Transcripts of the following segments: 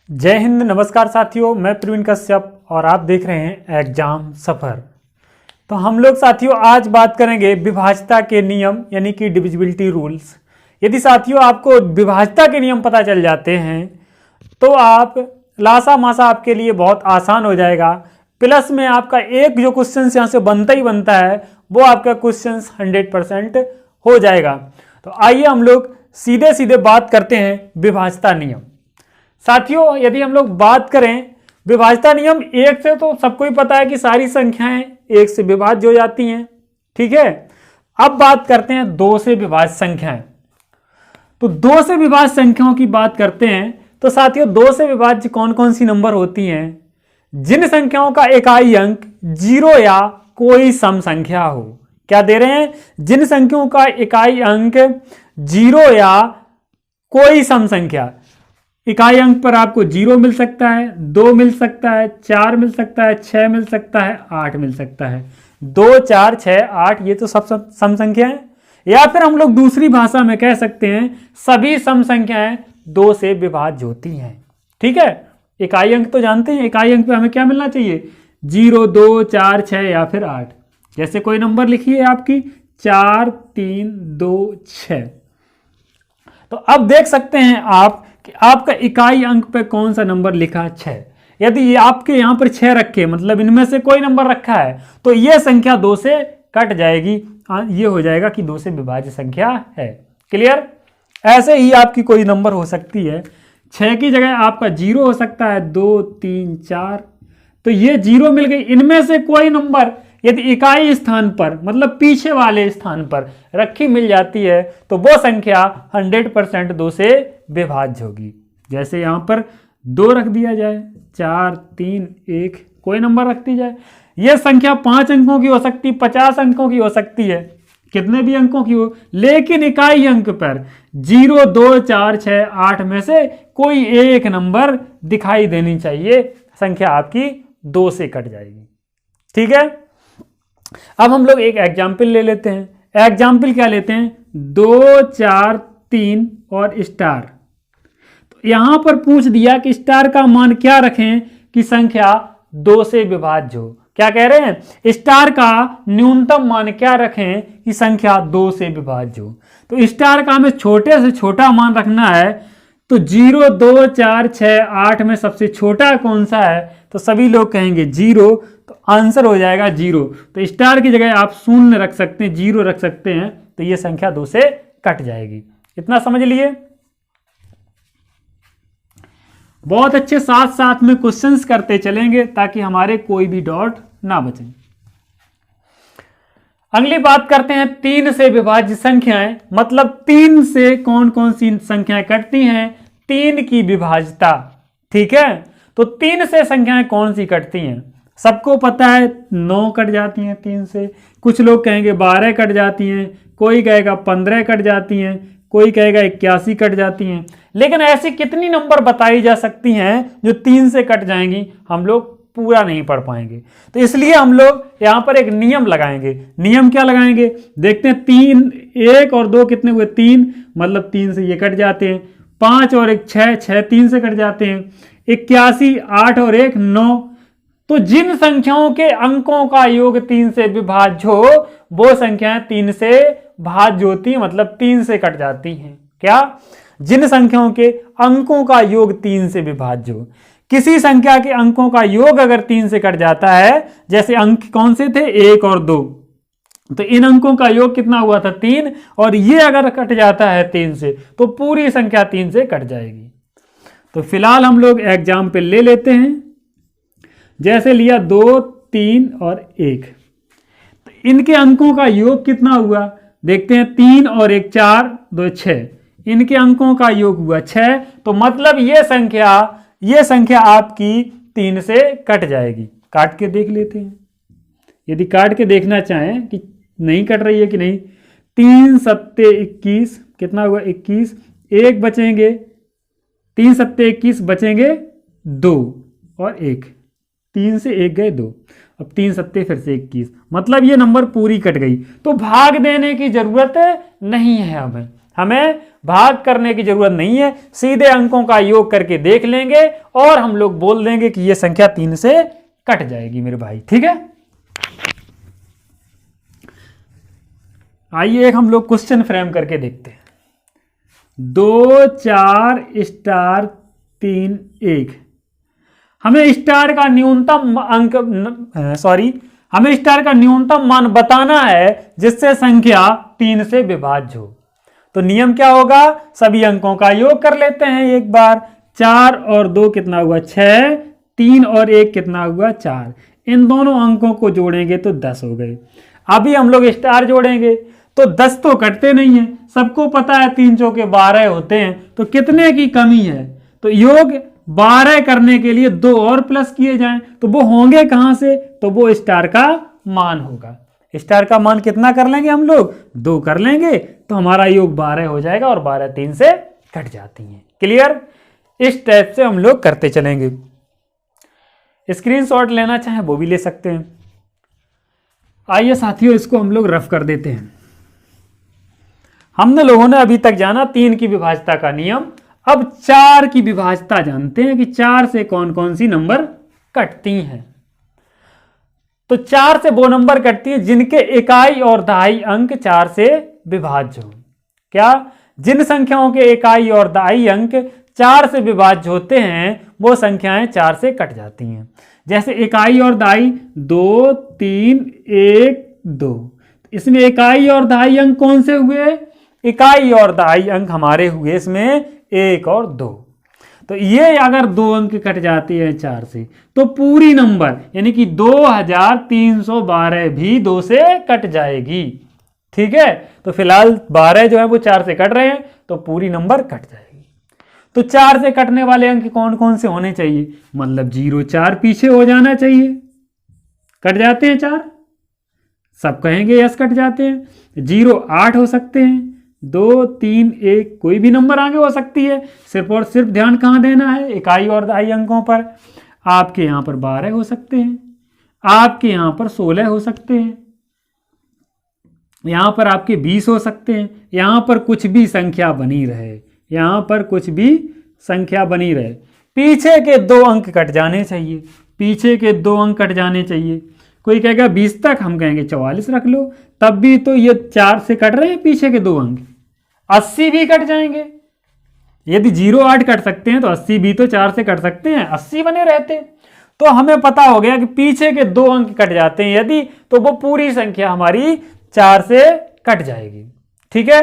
जय हिंद। नमस्कार साथियों, मैं प्रवीण कश्यप और आप देख रहे हैं एग्जाम सफर। तो हम लोग साथियों आज बात करेंगे विभाज्यता के नियम यानी कि डिविजिबिलिटी रूल्स। यदि साथियों आपको विभाज्यता के नियम पता चल जाते हैं तो आप लासा मासा आपके लिए बहुत आसान हो जाएगा। प्लस में आपका एक जो क्वेश्चन यहाँ से बनता ही बनता है वो आपका क्वेश्चन 100% हो जाएगा। तो आइए हम लोग सीधे सीधे बात करते हैं विभाज्यता नियम। साथियों यदि हम लोग बात करें विभाज्यता नियम एक से, तो सबको ही पता है कि सारी संख्याएं एक से विभाज्य हो जाती हैं, ठीक है। अब बात करते हैं दो से विभाज्य संख्याएं। तो दो से विभाज्य संख्याओं की बात करते हैं तो साथियों दो से विभाज्य कौन कौन सी नंबर होती हैं? जिन संख्याओं का इकाई अंक 0 या कोई सम संख्या हो। क्या दे रहे हैं? जिन संख्याओं का इकाई अंक 0 या कोई सम संख्या। इकाई अंक पर आपको 0 मिल सकता है, 2 मिल सकता है, 4 मिल सकता है, 6 मिल सकता है, 8 मिल सकता है। 2, 4, 6, 8 ये तो सब सम संख्या है। या फिर हम लोग दूसरी भाषा में कह सकते हैं सभी सम संख्याएं 2 से विभाज्य होती हैं, ठीक है। इकाई अंक तो जानते हैं, इकाई अंक पे हमें क्या मिलना चाहिए? 0, 2, 4, 6 या फिर 8। जैसे कोई नंबर लिखिए आपकी 4, 3, 2, 6। तो अब देख सकते हैं आप कि आपका इकाई अंक पे कौन सा नंबर लिखा है? 6। यदि आपके यहां पर 6 रखे, मतलब इनमें से कोई नंबर रखा है, तो यह संख्या 2 से कट जाएगी। ये हो जाएगा कि 2 से विभाज्य संख्या है। क्लियर? ऐसे ही आपकी कोई नंबर हो सकती है, 6 की जगह आपका 0 हो सकता है, 2, 3, 4। तो ये 0 मिल गई। इनमें से कोई नंबर यदि इकाई स्थान पर, मतलब पीछे वाले स्थान पर रखी मिल जाती है तो वो संख्या 100% 2 से विभाज्य होगी। जैसे यहां पर 2 रख दिया जाए, 4, 3, 1 कोई नंबर रख दी जाए। यह संख्या 5 अंकों की हो सकती, 50 अंकों की हो सकती है, कितने भी अंकों की हो, लेकिन इकाई अंक पर 0, 2, 4, 6, 8 में से कोई एक नंबर दिखाई देनी चाहिए। संख्या आपकी 2 से कट जाएगी, ठीक है। अब हम लोग एक एग्जाम्पल ले लेते हैं। एग्जाम्पल क्या लेते हैं? 2, 4, 3 और स्टार। तो यहां पर पूछ दिया कि स्टार का मान क्या रखें कि संख्या 2 से विभाज्य हो। क्या कह रहे हैं? स्टार का न्यूनतम मान क्या रखें कि संख्या 2 से विभाज्य हो। तो स्टार का हमें छोटे से छोटा मान रखना है। तो 0, 2, 4, 6, 8 में सबसे छोटा कौन सा है? तो सभी लोग कहेंगे 0। तो आंसर हो जाएगा 0। तो स्टार की जगह आप शून्य रख सकते हैं, 0 रख सकते हैं, तो ये संख्या 2 से कट जाएगी। इतना समझ लिए। बहुत अच्छे साथ साथ में क्वेश्चंस करते चलेंगे ताकि हमारे कोई भी डाउट ना बचे। अगली बात करते हैं 3 से विभाज्य संख्याएं, मतलब 3 से कौन कौन सी संख्याएं कटती हैं, 3 की विभाज्यता, ठीक है। तो 3 से संख्याएं कौन सी कटती हैं? सबको पता है 9 कट जाती हैं 3 से, कुछ लोग कहेंगे 12 कट जाती हैं, कोई कहेगा 15 कट जाती हैं, कोई कहेगा 81 कट जाती हैं। लेकिन ऐसी कितनी नंबर बताई जा सकती हैं जो 3 से कट जाएंगी? हम लोग पूरा नहीं पढ़ पाएंगे। तो इसलिए हम लोग यहां पर एक नियम लगाएंगे। नियम क्या लगाएंगे? देखते हैं। 3, 1 और 2 कितने हुए? 3, मतलब 3 से ये कट जाते हैं। 5 और 1 6, 6 3 से कट जाते हैं। 81, 8 और 1 9। तो जिन संख्याओं के अंकों का योग 3 से विभाज्य हो वो संख्याएं 3 से भाज्य होती है, मतलब 3 से कट जाती हैं। क्या? जिन संख्याओं के अंकों का योग 3 से विभाज्य हो। किसी संख्या के अंकों का योग अगर 3 से कट जाता है, जैसे अंक कौन से थे? 1 और 2, तो इन अंकों का योग कितना हुआ था? 3, और ये अगर कट जाता है 3 से तो पूरी संख्या 3 से कट जाएगी। तो फिलहाल हम लोग एग्जाम्पल ले लेते हैं। जैसे लिया 2, 3 और 1, तो इनके अंकों का योग कितना हुआ? देखते हैं। 3 और 1 4, 2 6, इनके अंकों का योग हुआ 6। तो मतलब ये संख्या आपकी 3 से कट जाएगी। काट के देख लेते हैं। यदि काट के देखना चाहें कि नहीं कट रही है कि नहीं। 3 सत्ते 21, कितना हुआ? 21, 1 बचेंगे, 3 सत्ते 21 बचेंगे 2 और 1, 3 से 1 गए 2, अब 3 सत्ते फिर से 21, मतलब ये नंबर पूरी कट गई। तो भाग देने की जरूरत नहीं है हमें। हमें भाग करने की जरूरत नहीं है, सीधे अंकों का योग करके देख लेंगे और हम लोग बोल देंगे कि यह संख्या 3 से कट जाएगी मेरे भाई। ठीक है, आइए एक हम लोग क्वेश्चन फ्रेम करके देखते हैं। 2 4 स्टार 3 1, हमें स्टार का न्यूनतम अंक हमें स्टार का न्यूनतम मान बताना है जिससे संख्या 3 से विभाज्य हो। तो नियम क्या होगा, सभी अंकों का योग कर लेते हैं एक बार। 4 और 2 कितना हुआ 6, 3 और 1 कितना हुआ 4, इन दोनों अंकों को जोड़ेंगे तो 10 हो गए। अभी हम लोग स्टार जोड़ेंगे तो 10 तो कटते नहीं है, सबको पता है 3 चौके 12 होते हैं, तो कितने की कमी है, तो योग 12 करने के लिए 2 और प्लस किए जाएं, तो वो होंगे कहां से, तो वो स्टार का मान होगा। स्टार का मान कितना कर लेंगे हम लोग, 2 कर लेंगे, तो हमारा योग 12 हो जाएगा और 12 3 से कट जाती हैं। क्लियर, इस टाइप से हम लोग करते चलेंगे। स्क्रीनशॉट लेना चाहे वो भी ले सकते हैं। आइए साथियों, इसको हम लोग रफ कर देते हैं। हमने लोगों ने अभी तक जाना 3 की विभाज्यता का नियम, अब 4 की विभाज्यता जानते हैं कि 4 से कौन कौन सी नंबर कटती हैं। तो 4 से वो नंबर कटती है जिनके इकाई और दहाई अंक 4 से विभाज्य हो। क्या, जिन संख्याओं के इकाई और दहाई अंक 4 से विभाज्य होते हैं वो संख्याएं 4 से कट जाती हैं। जैसे इकाई और दहाई 2 3 1 2, इसमें इकाई और दहाई अंक कौन से हुए, इकाई और दहाई अंक हमारे हुए इसमें 1 और 2। तो ये अगर 2 अंक कट जाते हैं 4 से तो पूरी नंबर यानी कि 2312 भी 2 से कट जाएगी। ठीक है, तो फिलहाल 12 जो है वो 4 से कट रहे हैं तो पूरी नंबर कट जाएगी। तो 4 से कटने वाले अंक कौन कौन से होने चाहिए, मतलब 0 4 पीछे हो जाना चाहिए। कट जाते हैं 4, सब कहेंगे यस कट जाते हैं। 0 8 हो सकते हैं, 2 3 1 कोई भी नंबर आगे हो सकती है। सिर्फ और सिर्फ ध्यान कहाँ देना है, इकाई और दहाई अंकों पर। आपके यहाँ पर 12 हो सकते हैं, आपके यहाँ पर 16 हो सकते हैं, यहाँ पर आपके 20 हो सकते हैं, यहाँ पर कुछ भी संख्या बनी रहे, यहाँ पर कुछ भी संख्या बनी रहे। पीछे के 2 अंक कट जाने चाहिए, पीछे के 2 अंक कट जाने चाहिए। कोई कहेगा 20 तक, हम कहेंगे 44 रख लो, तब भी तो ये 4 से कट रहे हैं पीछे के 2 अंक। 80 भी कट जाएंगे, यदि 0 8 कट सकते हैं तो 80 भी तो 4 से कट सकते हैं, 80 बने रहते। तो हमें पता हो गया कि पीछे के 2 अंक कट जाते हैं यदि, तो वो पूरी संख्या हमारी 4 से कट जाएगी। ठीक है,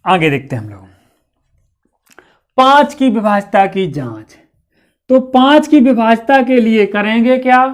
आगे देखते हैं हम लोग 5 की विभाज्यता की जांच। तो 5 की विभाज्यता के लिए करेंगे क्या,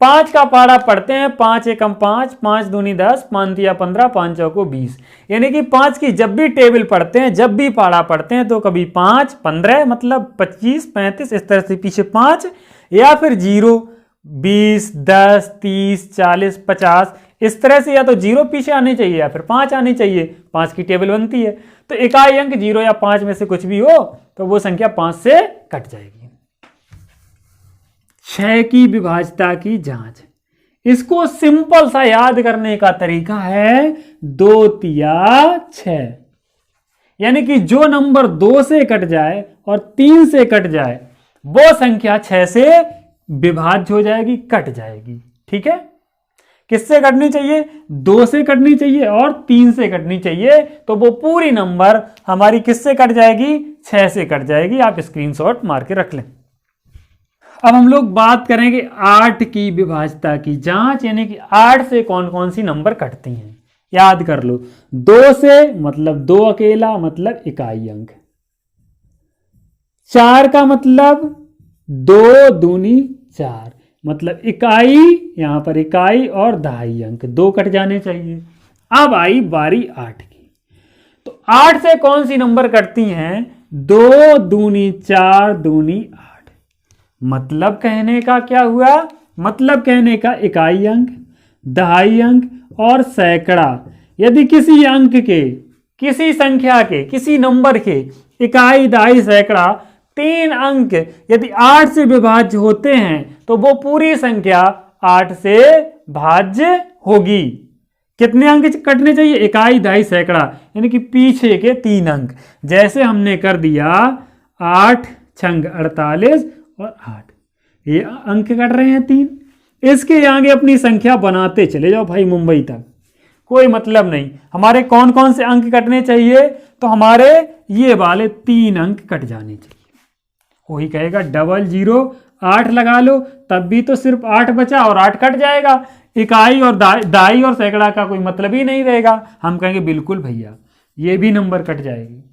5 का पारा पढ़ते हैं, 5 एकम 5, 5 दूनी 10, 5 तिया 15, 5 चौको 20। यानी कि 5 की जब भी टेबल पढ़ते हैं, जब भी पारा पढ़ते हैं तो कभी 5 15 मतलब 25 35 इस तरह से पीछे 5, या फिर 0 20 10 30 40 50 इस तरह से, या तो 0 पीछे आने चाहिए या फिर 5 आने चाहिए। 5 की टेबल बनती है, तो इकाई अंक 0 या 5 में से कुछ भी हो तो वो संख्या 5 से कट जाएगी। 6 की विभाज्यता की जांच, इसको सिंपल सा याद करने का तरीका है 2 तिया 6, यानी कि जो नंबर 2 से कट जाए और 3 से कट जाए वो संख्या 6 से विभाज्य हो जाएगी, कट जाएगी। ठीक है, किससे कटनी चाहिए, 2 से कटनी चाहिए और 3 से कटनी चाहिए, तो वो पूरी नंबर हमारी किससे कट जाएगी, 6 से कट जाएगी। आप स्क्रीनशॉट मार के रख लें। अब हम लोग बात करेंगे 8 की विभाज्यता की जांच, यानी कि 8 से कौन कौन सी नंबर कटती हैं। याद कर लो, 2 से मतलब 2 अकेला मतलब इकाई अंक, 4 का मतलब 2 दूनी 4 मतलब इकाई, यहां पर इकाई और दहाई अंक 2 कट जाने चाहिए। अब आई बारी 8 की, तो 8 से कौन सी नंबर कटती हैं, 2 दूनी 4 दूनी 8। मतलब कहने का क्या हुआ, मतलब कहने का इकाई अंक, दहाई अंक और सैकड़ा। यदि किसी अंक के, किसी संख्या के, किसी नंबर के इकाई दहाई सैकड़ा 3 अंक यदि 8 से विभाज्य होते हैं तो वो पूरी संख्या 8 से भाज्य होगी। कितने अंक कटने चाहिए? इकाई, दहाई, सैकड़ा, यानी कि पीछे के 3 अंक। जैसे हमने कर दिया 8 छंग 48 और 8, ये अंक कट रहे हैं 3। इसके आगे अपनी संख्या बनाते चले जाओ भाई मुंबई तक, कोई मतलब नहीं। हमारे कौन कौन से अंक कटने चाहिए? तो हमारे ये वाले 3 अंक कट जाने चाहिए। वही कहेगा 008 लगा लो, तब भी तो सिर्फ 8 बचा और 8 कट जाएगा। इकाई और दाई और सैकड़ा का कोई मतलब ही नहीं रहेगा। हम कहेंगे बिल्कुल भैया ये भी नंबर कट जाएगी।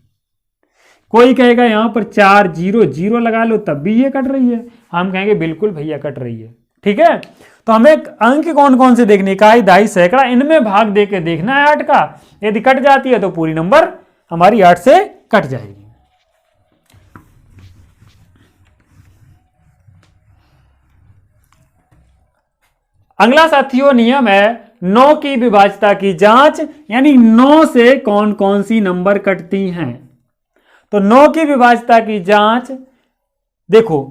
कोई कहेगा यहां पर 400 लगा लो, तब भी ये कट रही है। हम कहेंगे बिल्कुल भैया कट रही है। ठीक है, तो हमें अंक कौन कौन से देखने, इकाई, दहाई, सैकड़ा, इनमें भाग दे के देखना है 8 का। यदि कट जाती है तो पूरी नंबर हमारी 8 से कट जाएगी। अगला साथियों नियम है 9 की विभाज्यता की जांच, यानी 9 से कौन कौन सी नंबर कटती हैं। तो 9 की विभाज्यता की जांच देखो,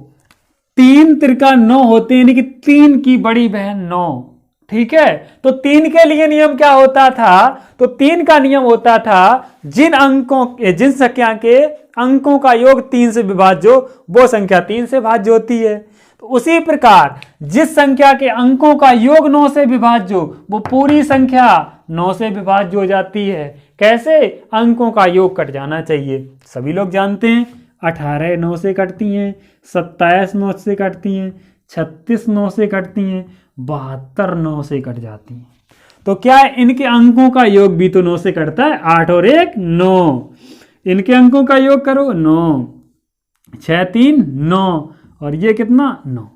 3 त्रिका 9 होते हैं, यानी कि 3 की बड़ी बहन 9। ठीक है, तो 3 के लिए नियम क्या होता था? तो 3 का नियम होता था जिन संख्या के अंकों का योग 3 से विभाज्य हो वो संख्या 3 से भाज्य होती है। तो उसी प्रकार जिस संख्या के अंकों का योग 9 से विभाज्य हो वो पूरी संख्या 9 से विभाज्य हो जाती है। कैसे? अंकों का योग कट जाना चाहिए। सभी लोग जानते हैं 18 9 से कटती हैं, 27 9 से कटती हैं, 36 9 से कटती हैं, 72 9 से कट जाती हैं। तो क्या इनके अंकों का योग भी तो 9 से कटता है? 8 और 1 9, इनके अंकों का योग करो 9, 6 3 9 और ये कितना 9।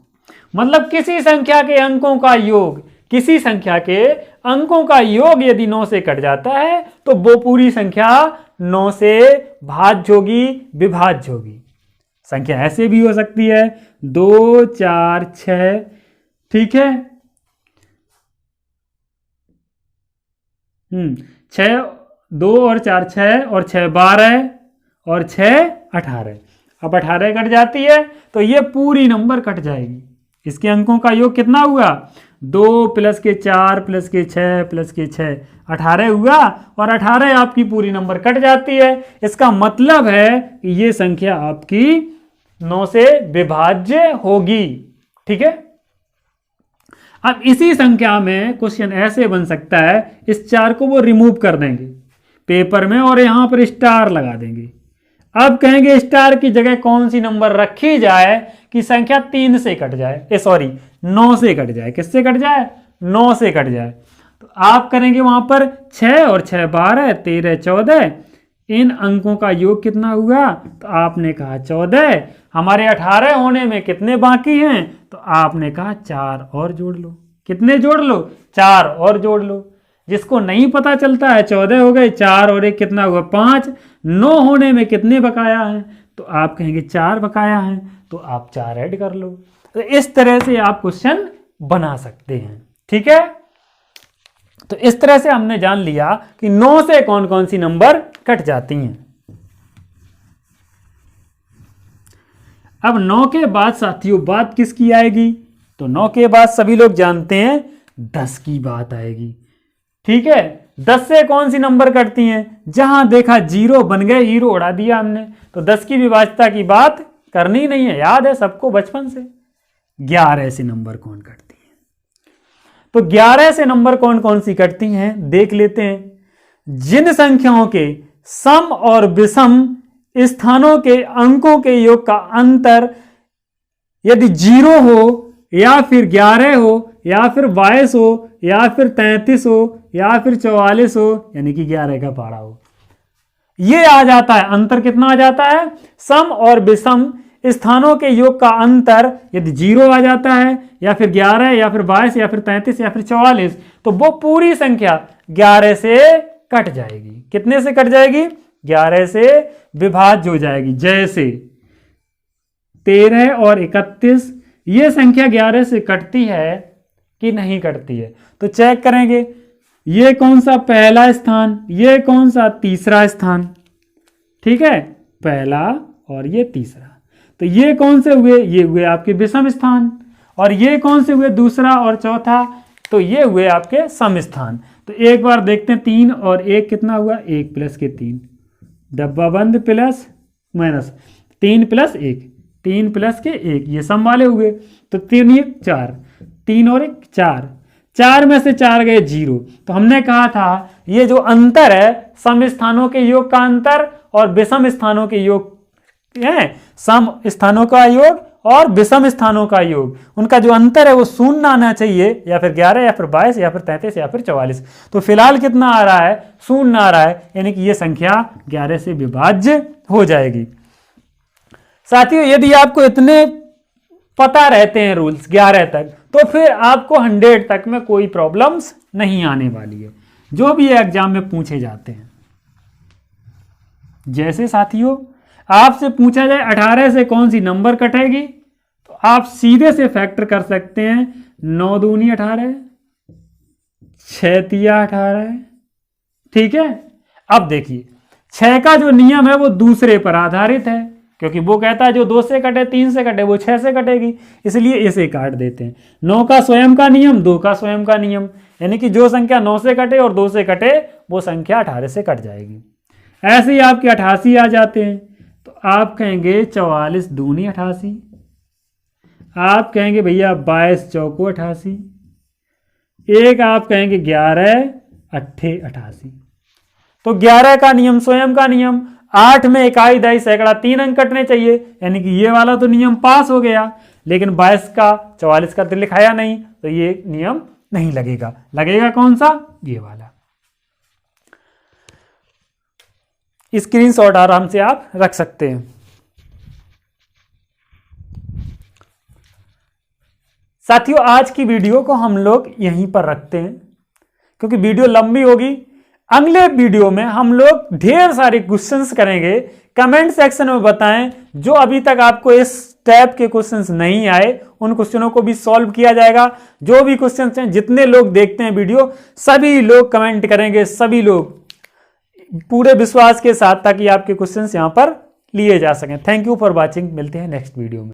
मतलब किसी संख्या के अंकों का योग, किसी संख्या के अंकों का योग यदि 9 से कट जाता है तो वो पूरी संख्या 9 से भाज्य होगी, विभाज्य होगी। संख्या ऐसे भी हो सकती है 2 4 6, ठीक है, 6 2 और 4 6 और 6 12 और 6 18। अब 18 कट जाती है तो ये पूरी नंबर कट जाएगी। इसके अंकों का योग कितना हुआ? 2 प्लस के 4 प्लस के 6 प्लस के 6, 18 हुआ और 18 आपकी पूरी नंबर कट जाती है। इसका मतलब है कि ये संख्या आपकी 9 से विभाज्य होगी। ठीक है, अब इसी संख्या में क्वेश्चन ऐसे बन सकता है, इस 4 को वो रिमूव कर देंगे पेपर में और यहां पर स्टार लगा देंगे। अब कहेंगे स्टार की जगह कौन सी नंबर रखी जाए कि संख्या 3 से कट जाए, 9 से कट जाए। किससे कट जाए? 9 से कट जाए। तो आप करेंगे वहां पर 6 और 6 12 13 14, इन अंकों का योग कितना हुआ? तो आपने कहा 14। हमारे 18 होने में कितने बाकी हैं? तो आपने कहा 4 और जोड़ लो। कितने जोड़ लो? 4 और जोड़ लो। जिसको नहीं पता चलता है 14 हो गए, 4 और 1 कितना हुआ? 5। 9 होने में कितने बकाया हैं? तो आप कहेंगे 4 बकाया हैं, तो आप 4 ऐड कर लो। तो इस तरह से आप क्वेश्चन बना सकते हैं। ठीक है, तो इस तरह से हमने जान लिया कि 9 से कौन कौन सी नंबर कट जाती हैं। अब 9 के बाद साथियों बात किसकी आएगी? तो 9 के बाद सभी लोग जानते हैं 10 की बात आएगी। ठीक है, 10 से कौन सी नंबर कटती हैं? जहां देखा 0 बन गए, हीरो उड़ा दिया हमने। तो 10 की विभाज्यता की बात करनी नहीं है, याद है सबको बचपन से। 11 से नंबर कौन कटती है? तो 11 से नंबर कौन कौन सी कटती हैं देख लेते हैं। जिन संख्याओं के सम और विषम स्थानों के अंकों के योग का अंतर यदि 0 हो या फिर 11 हो या फिर 22 हो या फिर 33 हो या फिर 44 हो, यानी कि 11 का पारा हो, ये आ जाता है। अंतर कितना आ जाता है? सम और विषम स्थानों के योग का अंतर यदि 0 आ जाता है या फिर 11 या फिर 22 या फिर 33 या फिर 44, तो वो पूरी संख्या 11 से कट जाएगी। कितने से कट जाएगी? 11 से विभाज्य हो जाएगी। जैसे 13 और 31, ये संख्या 11 से कटती है कि नहीं कटती है? तो चेक करेंगे, ये कौन सा पहला स्थान, ये कौन सा तीसरा स्थान। ठीक है, पहला और ये तीसरा। तो ये कौन से हुए? ये हुए आपके विषम स्थान। और ये कौन से हुए, दूसरा और चौथा, तो ये हुए आपके सम स्थान। तो एक बार देखते हैं 3 और 1 कितना हुआ, 1 प्लस के 3, डब्बा बंद प्लस माइनस 3 प्लस 1, 3 प्लस के 1, ये सम वाले हुए। तो 3 1 4, 3 और 1 4, 4 में से 4 गए 0। तो हमने कहा था ये जो अंतर है सम स्थानों के योग का अंतर और विषम स्थानों के योग है, सम स्थानों का योग और विषम स्थानों का योग, उनका जो अंतर है वो शून्य आना चाहिए, या फिर 11 या फिर 22 या फिर 33 या फिर 44। तो फिलहाल कितना आ रहा है, शून्य आ रहा है, यानी कि ये संख्या 11 से विभाज्य हो जाएगी। साथियों यदि आपको इतने पता रहते हैं रूल्स 11 तक, तो फिर आपको 100 तक में कोई प्रॉब्लम्स नहीं आने वाली है, जो भी एग्जाम में पूछे जाते हैं। जैसे साथियों आपसे पूछा जाए 18 से कौन सी नंबर कटेगी, तो आप सीधे से फैक्टर कर सकते हैं, 9 दूनी 18, 6 तिया 18, ठीक है। अब देखिए 6 का जो नियम है वो दूसरे पर आधारित है, क्योंकि वो कहता है जो 2 से कटे 3 से कटे वो 6 से कटेगी, इसलिए इसे काट देते हैं। 9 का स्वयं का नियम, 2 का स्वयं का नियम, यानी कि जो संख्या 9 से कटे और 2 से कटे वो संख्या 18 से कट जाएगी। ऐसे ही आपके 88 आ जाते हैं, तो आप कहेंगे 44 दूनी 88, आप कहेंगे भैया 22 चौको 88, एक आप कहेंगे 11 अट्ठे 88। तो 11 का नियम स्वयं का नियम, 8 में इकाई दहाई सैकड़ा 3 अंक कटने चाहिए, यानी कि ये वाला तो नियम पास हो गया, लेकिन 22 का 44 का तो लिखाया नहीं, तो ये नियम नहीं लगेगा। लगेगा कौन सा, ये वाला। स्क्रीनशॉट आराम से आप रख सकते हैं। साथियों आज की वीडियो को हम लोग यहीं पर रखते हैं, क्योंकि वीडियो लंबी होगी। अगले वीडियो में हम लोग ढेर सारे क्वेश्चंस करेंगे। कमेंट सेक्शन में बताएं जो अभी तक आपको इस टाइप के क्वेश्चंस नहीं आए, उन क्वेश्चनों को भी सॉल्व किया जाएगा। जो भी क्वेश्चंस हैं, जितने लोग देखते हैं वीडियो, सभी लोग कमेंट करेंगे, सभी लोग पूरे विश्वास के साथ, ताकि आपके क्वेश्चंस यहां पर लिए जा सकें। थैंक यू फॉर वॉचिंग, मिलते हैं नेक्स्ट वीडियो में।